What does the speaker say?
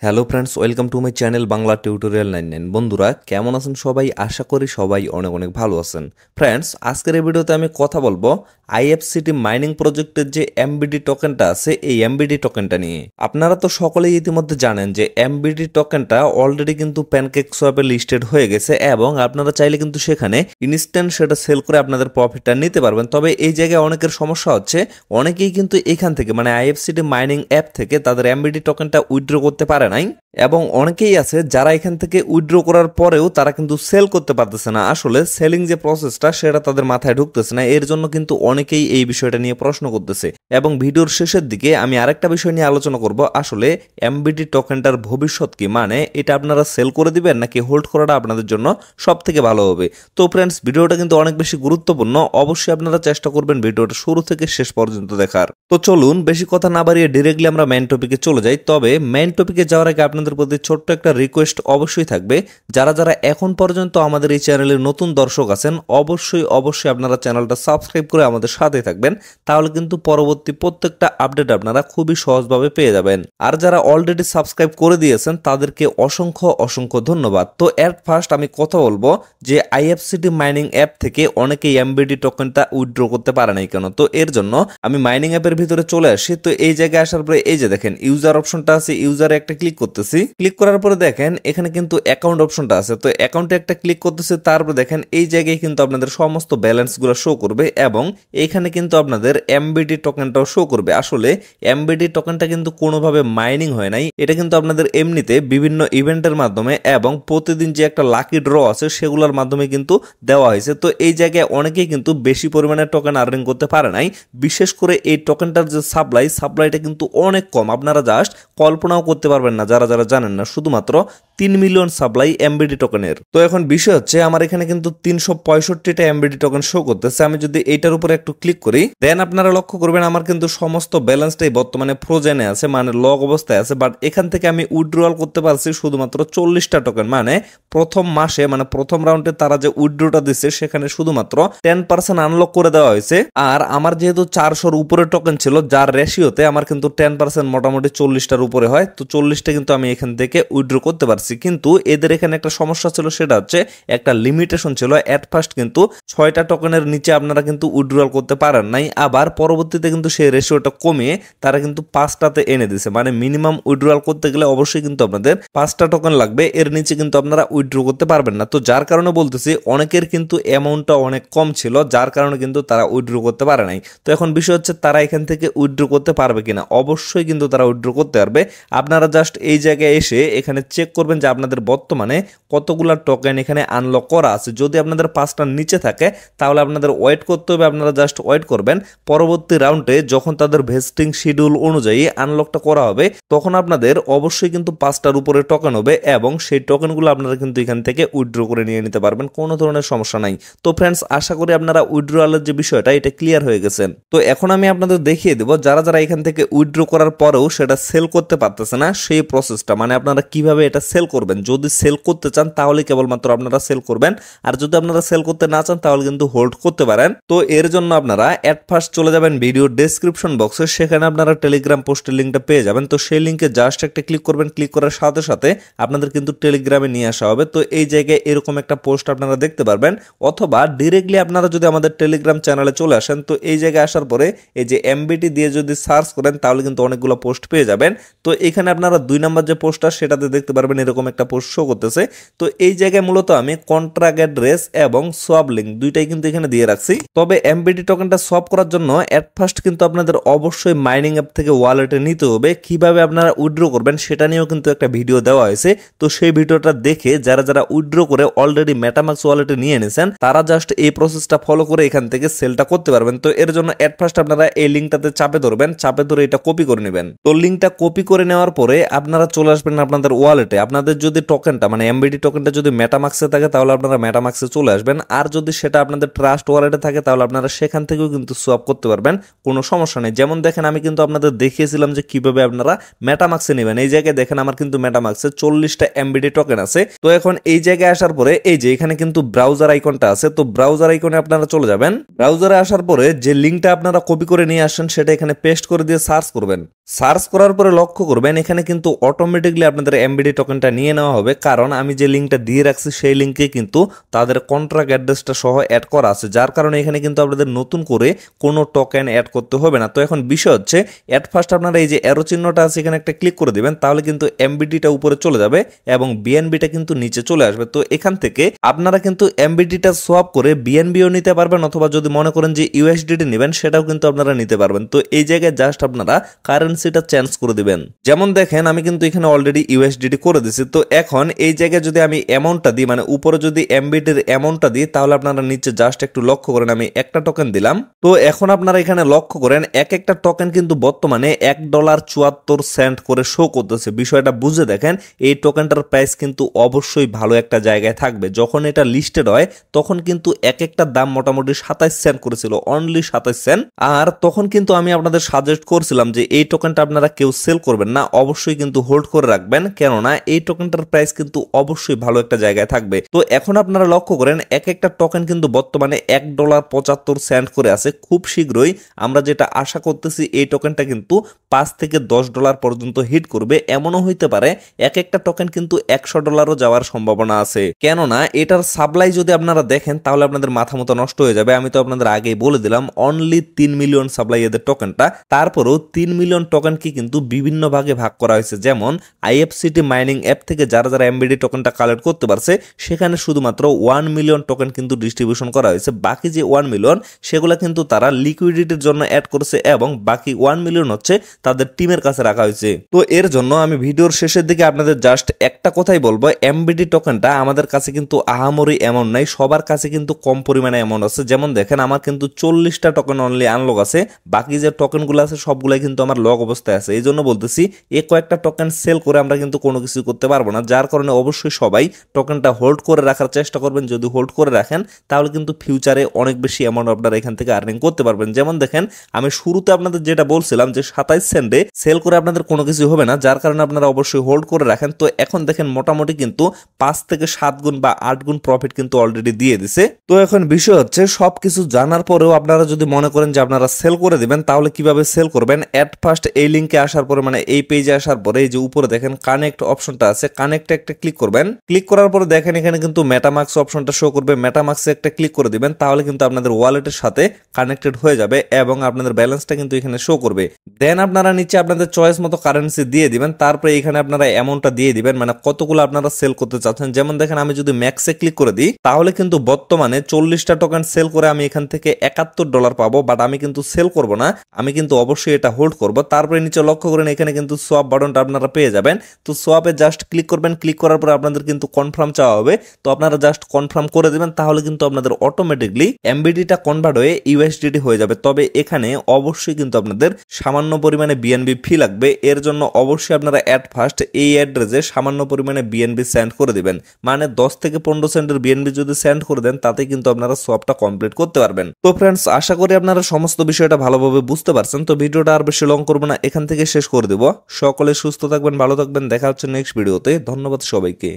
Hello friends, welcome to my channel Bangla tutorial 99। বন্ধুরা কেমন আছেন সবাই? আশা করি সবাই অনেক অনেক ভালো আছেন। ফ্রেন্ডস, আজকের এই ভিডিওতে আমি কথা বলবো আইএফসিটি মাইনিং প্রজেক্টের যে এমবিডি টোকেনটা আছে এই এমবিডি টোকেনটা নিয়ে। আপনারা তো সকলেই ইতিমধ্যে জানেন যে এমবিডি টোকেনটা অলরেডি কিন্তু প্যানকেক সোয়াপে লিস্টেড হয়ে গেছে এবং আপনারা চাইলে কিন্তু সেখানে ইনস্ট্যান্ট সেটা সেল করে আপনাদের প্রফিটটা নিতে পারবেন। তবে এই জায়গায় অনেকের সমস্যা হচ্ছে, অনেকেই কিন্তু এখান থেকে মানে আইএফসিটি মাইনিং অ্যাপ থেকে তাদের এমবিডি টোকেনটা উইথড্র করতে পারে নাই এবং অনেকেই আছে যারা এখান থেকে উইথড্র করার পরেও তারা কিন্তু সেল করতে পারতেছে না। আসলে সেলিং যে প্রসেসটা সেটা তাদের মাথায় ঢুকতেছে না, এর জন্য কিন্তু অনেকেই এই বিষয়টা নিয়ে প্রশ্ন করতেছে। এবং ভিডিওর শেষের দিকে আমি আরেকটা বিষয় নিয়ে আলোচনা করব, আসলে এমবিডি টোকেনটার ভবিষ্যৎ কি, মানে এটা আপনারা সেল করে দিবেন নাকি হোল্ড করাটা আপনাদের জন্য সব থেকে ভালো হবে। তো ফ্রেন্ডস, ভিডিওটা কিন্তু অনেক বেশি গুরুত্বপূর্ণ, অবশ্যই আপনারা চেষ্টা করবেন ভিডিওটা শুরু থেকে শেষ পর্যন্ত দেখার। তো চলুন বেশি কথা না বাড়িয়ে ডিরেক্টলি আমরা মেইন টপিকে চলে যাই। তবে মেইন টপিকে যাওয়ার আগে আপনাদের প্রতি ছোট্ট একটা রিকোয়েস্ট অবশ্যই থাকবে, যারা যারা এখন পর্যন্ত আমাদের এই চ্যানেলের নতুন দর্শক আছেন অবশ্যই আপনারা চ্যানেলটা সাবস্ক্রাইব করে আমাদের সাথে থাকবেন, তাহলে কিন্তু পরবর্তী প্রত্যেকটা আপডেট আপনারা খুবই সহজভাবে পেয়ে যাবেন। আর যারা অলরেডি সাবস্ক্রাইব করে দিয়েছেন তাদেরকে অসংখ্য ধন্যবাদ। তো এর ফার্স্ট আমি কথা বলবো যে আইএফসিটি মাইনিং অ্যাপ থেকে অনেকেই এমবিডি টোকেনটা উইথড্র করতে পারে নাই কেন। তো এর জন্য আমি মাইনিং অ্যাপের ভিতরে চলে আসি। তো এই জায়গায় আসার পরে এই যে দেখেন ইউজার অপশনটা আছে, ইউজারে একটা ক্লিক করতেছি। ক্লিক করার পরে দেখেন এখানে কিন্তু অ্যাকাউন্ট অপশনটা আছে, তো অ্যাকাউন্টে একটা ক্লিক করতেছে। তারপরে দেখেন এই জায়গায় কিন্তু আপনাদের সমস্ত ব্যালেন্স গুলো শো করবে এবং এখানে কিন্তু আপনাদের এমবিডি টোকেনটাও শো করবে। আসলে এমবিডি টোকেনটা কিন্তু কোনোভাবে মাইনিং হয় নাই, এটা কিন্তু আপনাদের এমনিতে বিভিন্ন ইভেন্টের মাধ্যমে এবং প্রতিদিন যে একটা লাকি ড্র আছে সেগুলোর মাধ্যমে কিন্তু দেওয়া হয়েছে। তো এই জায়গায় অনেকেই কিন্তু বেশি পরিমাণে টোকেন আর্নিং করতে পারে নাই, বিশেষ করে এই টোকেনটার যে সাপ্লাইটা কিন্তু অনেক কম। আপনারা জাস্ট কল্পনাও করতে পারবেন না যারা যারা জানেন না, শুধুমাত্র 3 মিলিয়ন সাপ্লাই এমবিডি টোকেনের। তো এখন বিষয় হচ্ছে আমার এখানে কিন্তু 365টা এমবিডি টোকেন শো করতেছে। আমি যদি এইটার উপরে একটু ক্লিক করি দেন আপনারা লক্ষ্য করবেন আমার কিন্তু সমস্ত ব্যালেন্সটাই বর্তমানে ফ্রোজেনে আছে, মানে লক অবস্থায় আছে। বাট এখান থেকে আমি উইথড্রয়াল করতে পারছি শুধুমাত্র 40টা টোকেন, মানে প্রথম মাসে মানে প্রথম রাউন্ডে তারা যে উইথড্রটা দিচ্ছে সেখানে শুধুমাত্র 10% আনলক করে দেওয়া হয়েছে। আর আমার যেহেতু 400-র উপরে টোকেন ছিল, যার রেশিওতে আমার কিন্তু 10% মোটামুটি 40টার উপরে হয়, তো 40টা কিন্তু আমি এখান থেকে উইথড্র করতে পারছি। কিন্তু এদের এখানে একটা সমস্যা ছিল, সেটা হচ্ছে একটা লিমিটেশন ছিল। এট ফার্স্ট কিন্তু 6টা টোকেনের নিচে আপনারা কিন্তু উইথড্রয়াল করতে পারেন নাই, আবার পরবর্তীতে কিন্তু সেই রেশিওটা কমিয়ে তারা কিন্তু 5টাতে এনে দিছে। মানে মিনিমাম উইথড্রয়াল করতে গেলে অবশ্যই কিন্তু আপনাদের 5টা টোকেন লাগবে, এর নিচে কিন্তু আপনারা উইথড্র করতে পারবেন না। তো যার কারণে বলতেছি অনেকের কিন্তু অ্যামাউন্টটা অনেক কম ছিল, যার কারণে কিন্তু তারা উইথড্র করতে পারে নাই। তো এখন বিষয় হচ্ছে তারা এখান থেকে উইথড্র করতে পারবে কিনা। অবশ্যই কিন্তু তারা উইথড্র করতে পারবে। আপনারা জাস্ট এই জায়গায় এসে এখানে চেক করবেন যে আপনাদের বর্তমানে কতগুলা টোকেন এখানে আনলক করা আছে। যদি আপনাদের 5টার নিচে থাকে তাহলে আপনাদের ওয়েট করতে হবে, আপনারা জাস্ট ওয়েট করবেন। পরবর্তী রাউন্ডে যখন তাদের ভেস্টিং শিডিউল অনুযায়ী আনলকটা করা হবে তখন আপনাদের অবশ্যই কিন্তু 5টার উপরে টোকেন হবে এবং সেই টোকেনগুলো আপনারা কিন্তু এখান থেকে উইথড্র করে নিয়ে নিতে পারবেন, কোনো ধরনের সমস্যা নাই। তো ফ্রেন্ডস, আশা করি আপনারা উইথড্রয়ালের যে বিষয়টা এটা ক্লিয়ার হয়ে গেছেন। তো এখন আমি আপনাদের দেখিয়ে দেব যারা যারা এখান থেকে উইথড্র করার পরেও সেটা সেল করতে পারতেছে না সেই প্রসেসটা, মানে আপনারা কিভাবে এটা সেল করবেন। যদি সেল করতে চান তাহলে কেবলমাত্র আপনারা সেল করবেন, আর যদি আপনারা সেল করতে না চান তাহলে কিন্তু হোল্ড করতে পারেন। তো এর জন্য আপনারা এট ফার্স্ট চলে যাবেন ভিডিও ডেসক্রিপশন বক্সে, সেখানে আপনারা টেলিগ্রাম পোস্টের লিঙ্কটা পেয়ে যাবেন। তো সেই লিঙ্কে জাস্ট একটা ক্লিক করবেন, ক্লিক করার সাথে সাথে আপনাদের কিন্তু টেলিগ্রামে নিয়ে আসা হবে। তো এই জায়গায় এরকম একটা পোস্ট আপনারা দেখতে পারবেন, অথবা ডিরেক্টলি আপনারা যদি আমাদের টেলিগ্রাম চ্যানেলে চলে আসেন তো এই জায়গায় আসার পরে এই যে এমবিটি দিয়ে যদি সার্চ করেন তাহলে কিন্তু অনেকগুলো পোস্ট পেয়ে যাবেন। তো এখানে আপনারা 2 নাম্বার যে পোস্টটা সেটাতে দেখতে পারবেন এরকম একটা পোস্ট শো করতেছে। তো এই জায়গায় মূলত আমি কন্ট্রাক্ট অ্যাড্রেস এবং সোয়াপ লিঙ্ক দুইটাই কিন্তু এখানে দিয়ে রাখছি। তবে এমবিটি টোকেনটা সোয়াপ করার জন্য এট ফার্স্ট কিন্তু আপনাদের অবশ্যই মাইনিং অ্যাপ থেকে ওয়ালেটে নিতে হবে। কিভাবে আপনারা উইথড্র করবেন সেটা নিয়েও কিন্তু একটা ভিডিও দেওয়া হয়েছে। তো সেই ভিডিওটা দেখে যারা যারা উইথড্র করে অলরেডি মেটামাক্স ওয়ালেটে নিয়ে এনেছেন তারা জাস্ট এই প্রসেসটা ফলো করে এখান থেকে সেলটা করতে পারবেন। তো এর জন্য এট ফার্স্ট আপনারা এই লিঙ্কটাতে চাপে ধরবেন, চাপে ধরে এটা কপি করে নেবেন। তো লিঙ্কটা কপি করে নেওয়ার পরে আপনারা চলে আসবেন আপনাদের ওয়ালেটে। আপনাদের যদি টোকেনটা মানে এমবিডি টোকেনটা যদি মেটামাক্সে থাকে তাহলে আপনারা মেটামাক্সে চলে আসবেন, আর যদি সেটা আপনাদের ট্রাস্ট ওয়ালেটে থাকে তাহলে আপনারা সেখান থেকেও কিন্তু সোয়াপ করতে পারবেন, কোনো সমস্যা নেই। যেমন দেখেন আমি কিন্তু আপনাদের দেখিয়েছিলাম যে কিভাবে আপনারা মেটামাক্সে নেবেন। এই জায়গায় দেখেন আমার কিন্তু মেটামাক্সে 40টা এমবিডি টোকেন আছে। তো এখন এই জায়গায় আসার পরে এই যে এখানে কিন্তু ব্রাউজার আইকনটা আছে, তো ব্রাউজার আইকনে আপনারা চলে যাবেন। ব্রাউজারে আসার পরে যে লিঙ্কটা আপনারা কপি করে নিয়ে আসেন সেটা এখানে পেস্ট করে দিয়ে সার্চ করবেন। সার্চ করার পরে লক্ষ্য করবেন এখানে কিন্তু অটোমেটিক অটোমেটিকলি আপনাদের এমবিডি টোকেনটা নিয়ে নেওয়া হবে, কারণ আমি যে লিঙ্কটা দিয়ে রাখছি সেই লিঙ্কে কিন্তু তাদের কন্ট্রাক্ট অ্যাড্রেসটা সহ অ্যাড করা আছে, যার কারণে এখানে কিন্তু আপনাদের নতুন করে কোনো টোকেন অ্যাড করতে হবে না। তো এখন বিষয় হচ্ছে অ্যাট ফার্স্ট আপনারা এই যে অ্যারো চিহ্নটা আছে এখানে একটা ক্লিক করে দিবেন, তাহলে কিন্তু এমবিডিটা উপরে চলে যাবে এবং বিএনবিটা কিন্তু নিচে চলে আসবে। তো এখান থেকে আপনারা কিন্তু এমবিডিটা সোয়াপ করে বিএনবিও নিতে পারবেন, অথবা যদি মনে করেন যে ইউএসডিটি নেবেন সেটাও কিন্তু আপনারা নিতে পারবেন। তো এই জায়গায় জাস্ট আপনারা কারেন্সিটা চেঞ্জ করে দিবেন। যেমন দেখেন আমি কিন্তু এখানে অলরেডি ইউএসডিটি করে দিছি। তো এখন এই জায়গায় যদি আমি অ্যামাউন্টটা দিই, মানে উপরে যদি এমবিডির অ্যামাউন্টটা দিই, তাহলে আপনারা নিচে জাস্ট একটু লক্ষ্য করেন আমি একটা টোকেন দিলাম। তো এখন আপনারা এখানে লক্ষ্য করেন এক একটা টোকেন কিন্তু বর্তমানে $1.74 করে শো করতেছে। বিষয়টা বুঝে দেখেন এই টোকেনটার প্রাইস কিন্তু অবশ্যই ভালো একটা জায়গায় থাকবে। যখন এটা লিস্টেড হয় তখন কিন্তু এক একটা দাম মোটামুটি 27 সেন্ট করেছিল, অনলি 27 সেন্ট। আর তখন কিন্তু আমি আপনাদের সাজেস্ট করছিলাম যে এই টোকেনটা আপনারা কেউ সেল করবেন না, অবশ্যই কিন্তু হোল্ড করে রাখবেন, কেননা এই টোকেনটার প্রাইস কিন্তু অবশ্যই ভালো একটা জায়গায় থাকবে। তো এখন আপনারা লক্ষ্য করেন এক একটা টোকেন কিন্তু বর্তমানে $1.75 করে আছে। খুব শীঘ্রই আমরা যেটা আশা করতেছি এই টোকেনটা কিন্তু $5 থেকে $10 পর্যন্ত হিট করবে। এমনও হইতে পারে এক একটা টোকেন কিন্তু $100 যাওয়ার সম্ভাবনা আছে, কেননা এটার সাপ্লাই যদি আপনারা দেখেন তাহলে আপনাদের মাথা মতো নষ্ট হয়ে যাবে। আমি তো আপনাদের আগেই বলে দিলাম অনলি 3 মিলিয়ন সাপ্লাই এদের টোকেনটা, তারপরেও 3 মিলিয়ন টোকেনকে কিন্তু বিভিন্ন ভাগে ভাগ করা হয়েছে। যেমন আইএফসিটি মাইনিং অ্যাপ থেকে যারা যারা এমবিডি টোকেনটা কালেক্ট করতে পারছে সেখানে শুধুমাত্র 1 মিলিয়ন টোকেন কিন্তু ডিস্ট্রিবিউশন করা হয়েছে। বাকি যে 1 মিলিয়ন সেগুলো কিন্তু তারা লিকুইডিটির জন্য অ্যাড করেছে এবং বাকি 1 মিলিয়ন হচ্ছে তাদের টিমের কাছে রাখা হয়েছে। তো এর জন্য আমি ভিডিওর শেষের দিকে আপনাদের জাস্ট একটা কথাই বলবো, এমবিডি টোকেনটা আমাদের কাছে কিন্তু আহামরি অ্যামাউন্ট নাই, সবার কাছে কিন্তু কম পরিমাণে অ্যামাউন্ট আছে। যেমন দেখেন আমার কিন্তু 40টা টোকেন অনলি আনলক আছে, বাকি যে টোকেনগুলো আছে সবগুলাই কিন্তু আমার লক অবস্থায় আছে। এই জন্য বলতেছি এই কয়েকটা টোকেন সেল করে আমরা কিন্তু কোনো কিছু করতে পারবো না, যার কারণে অবশ্যই সবাই টোকেনটা হোল্ড করে রাখার চেষ্টা করবেন। যদি হোল্ড করে রাখেন তাহলে কিন্তু ফিউচারে অনেক বেশি অ্যামাউন্ট আপনারা এখান থেকে আর্নিং করতে পারবেন। যেমন দেখেন আমি শুরুতে আপনাদের যেটা বলছিলাম যে 27 সেন্টে সেল করে আপনাদের কোনো কিছু হবে না, যার কারণে আপনারা অবশ্যই হোল্ড করে রাখেন। তো এখন দেখেন মোটামুটি কিন্তু 5 থেকে 7 গুণ বা 8 গুণ প্রফিট কিন্তু অলরেডি দিয়ে দিছে। তো এখন বিষয় হচ্ছে সবকিছু জানার পরেও আপনারা যদি মনে করেন যে আপনারা সেল করে দিবেন তাহলে কিভাবে সেল করবেন। এট ফার্স্ট এই লিঙ্কে আসার পরে, মানে এই পেজে আসার পরে এই যে উপরে দেখেন কানেক্ট অপশনটা আছে, কানেক্টে একটা ক্লিক করবেন। ক্লিক করার পরে দেখেন এখানে কিন্তু মেটামাক্স অপশনটা শো করবে, মেটামাক্সে একটা ক্লিক করে দিবেন, তাহলে কিন্তু আপনাদের ওয়ালেটের সাথে কানেক্টেড হয়ে যাবে এবং আপনাদের ব্যালেন্সটা কিন্তু এখানে শো করবে। দেন আপনারা নিচে আপনাদের চয়েস মতো কারেন্সি দিয়ে দিবেন, তারপরে এখানে আপনারা অ্যামাউন্টটা দিয়ে দিবেন, মানে কতগুলো আপনারা সেল করতে চাচ্ছেন। যেমন দেখেন আমি যদি ম্যাক্সে ক্লিক করে দিই তাহলে কিন্তু বর্তমানে 40টা টোকেন সেল করে আমি এখান থেকে $71 পাবো, বাট আমি কিন্তু সেল করব না, আমি কিন্তু অবশ্যই এটা হোল্ড করব। তারপরে নিচে লক্ষ্য করেন এখানে কিন্তু সোয়াপ বাটনটা আপনারা পেয়ে যাবেন। তো সোয়াপে জাস্ট ক্লিক করবেন, ক্লিক করার পরে আপনাদের কিন্তু কনফার্ম চাওয়া হবে, তো আপনারা জাস্ট কনফার্ম করে দিবেন, তাহলে কিন্তু আপনাদের অটোমেটিকলি এমবিডিটা কনভার্ট হয়ে ইউএসডিটি হয়ে যাবে। তবে এখানে অবশ্যই কিন্তু আপনাদের সামান্য পরিমাণে বিএনবি ফি লাগবে। এর জন্য অবশ্যই আপনারা অ্যাট ফার্স্ট এই অ্যাড্রেসে সামান্য পরিমাণে বিএনবি সেন্ড করে দিবেন, মানে 10 থেকে 15 সেন্টের বিএনবি যদি সেন্ড করে দেন তাতে কিন্তু আপনারা সোয়াপটা কমপ্লিট করতে পারবেন। তো ফ্রেন্ডস আশা করি আপনারা সমস্ত বিষয়টা ভালোভাবে বুঝতে পারছেন। তো ভিডিওটা আর বেশি লং করবো না, এখান থেকে শেষ করে দেব। সকলে সুস্থ থাকবেন, ভালো থাকবেন, দেখা হচ্ছে নেক্সট ভিডিওতে। ধন্যবাদ সবাইকে।